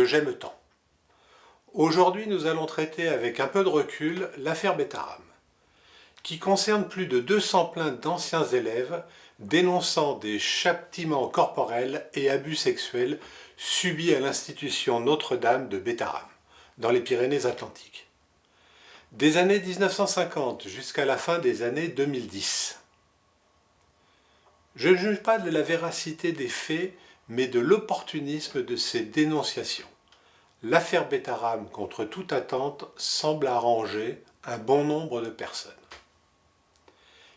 que j'aime tant. Aujourd'hui, nous allons traiter avec un peu de recul l'affaire Betaram, qui concerne plus de 200 plaintes d'anciens élèves dénonçant des châtiments corporels et abus sexuels subis à l'institution Notre-Dame de Betaram, dans les Pyrénées-Atlantiques. Des années 1950 jusqu'à la fin des années 2010. Je ne juge pas de la véracité des faits, mais de l'opportunisme de ces dénonciations. L'affaire Betaram, contre toute attente, semble arranger un bon nombre de personnes.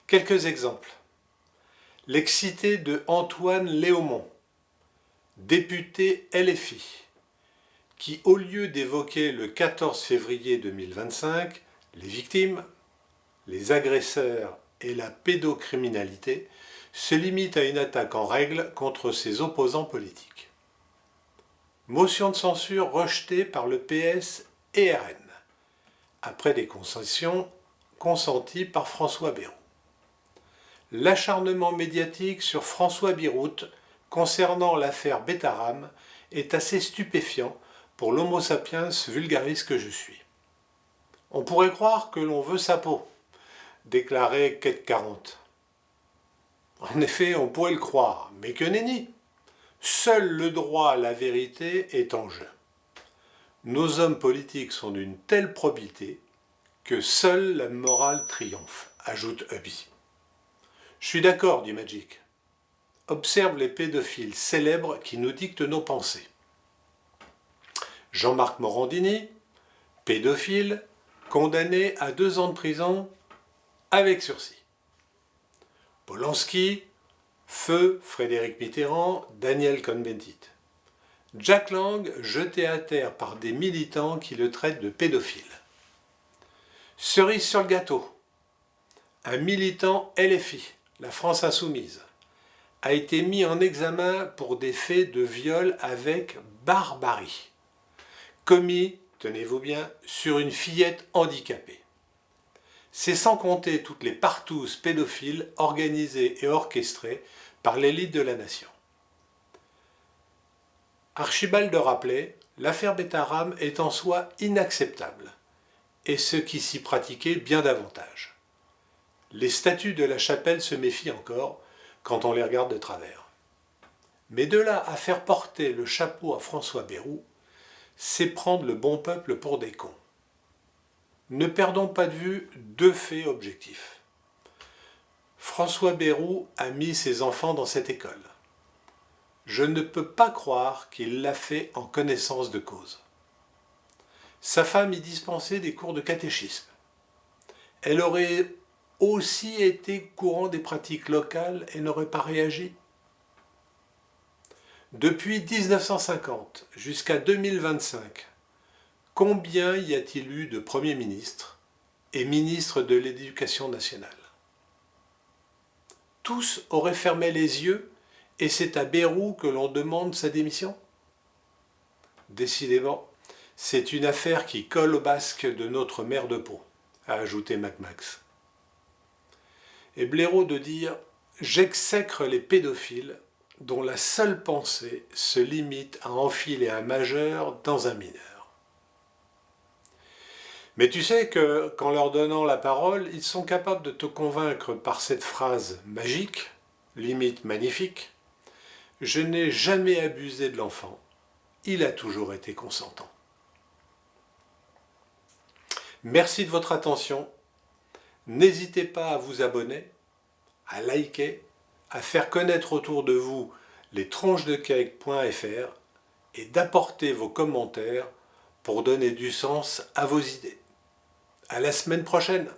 Quelques exemples. L'excité de Antoine Léaumont, député LFI, qui, au lieu d'évoquer le 14 février 2025 les victimes, les agresseurs et la pédocriminalité, se limite à une attaque en règle contre ses opposants politiques. Motion de censure rejetée par le PS et RN, après des concessions consenties par François Bayrou. L'acharnement médiatique sur François Biroute concernant l'affaire Betaram est assez stupéfiant pour l'homo sapiens vulgaris que je suis. On pourrait croire que l'on veut sa peau, déclarait Quête 40. En effet, on pourrait le croire, mais que nenni. Seul le droit à la vérité est en jeu. Nos hommes politiques sont d'une telle probité que seule la morale triomphe, ajoute Hubby. Je suis d'accord, dit Magic. Observe les pédophiles célèbres qui nous dictent nos pensées. Jean-Marc Morandini, pédophile, condamné à 2 ans de prison avec sursis. Polanski, feu Frédéric Mitterrand, Daniel Cohn-Bendit. Jack Lang, jeté à terre par des militants qui le traitent de pédophile. Cerise sur le gâteau, un militant LFI, la France Insoumise, a été mis en examen pour des faits de viol avec barbarie, commis, tenez-vous bien, sur une fillette handicapée. C'est sans compter toutes les partouzes pédophiles organisées et orchestrées par l'élite de la nation. Archibald de rappelait, l'affaire Betaram est en soi inacceptable, et ce qui s'y pratiquait bien davantage. Les statues de la chapelle se méfient encore quand on les regarde de travers. Mais de là à faire porter le chapeau à François Bayrou, c'est prendre le bon peuple pour des cons. Ne perdons pas de vue 2 faits objectifs. François Bayrou a mis ses enfants dans cette école. Je ne peux pas croire qu'il l'a fait en connaissance de cause. Sa femme y dispensait des cours de catéchisme. Elle aurait aussi été au courant des pratiques locales et n'aurait pas réagi. Depuis 1950 jusqu'à 2025, combien y a-t-il eu de premiers ministres et ministres de l'Éducation nationale? Tous auraient fermé les yeux et c'est à Bayrou que l'on demande sa démission? Décidément, c'est une affaire qui colle au basque de notre maire de Pau, a ajouté MacMax. Et blaireau de dire « J'exècre les pédophiles dont la seule pensée se limite à enfiler un majeur dans un mineur. » Mais tu sais que, qu'en leur donnant la parole, ils sont capables de te convaincre par cette phrase magique, limite magnifique, « Je n'ai jamais abusé de l'enfant, il a toujours été consentant. » Merci de votre attention. N'hésitez pas à vous abonner, à liker, à faire connaître autour de vous les tronchesdecake.fr et d'apporter vos commentaires pour donner du sens à vos idées. À la semaine prochaine!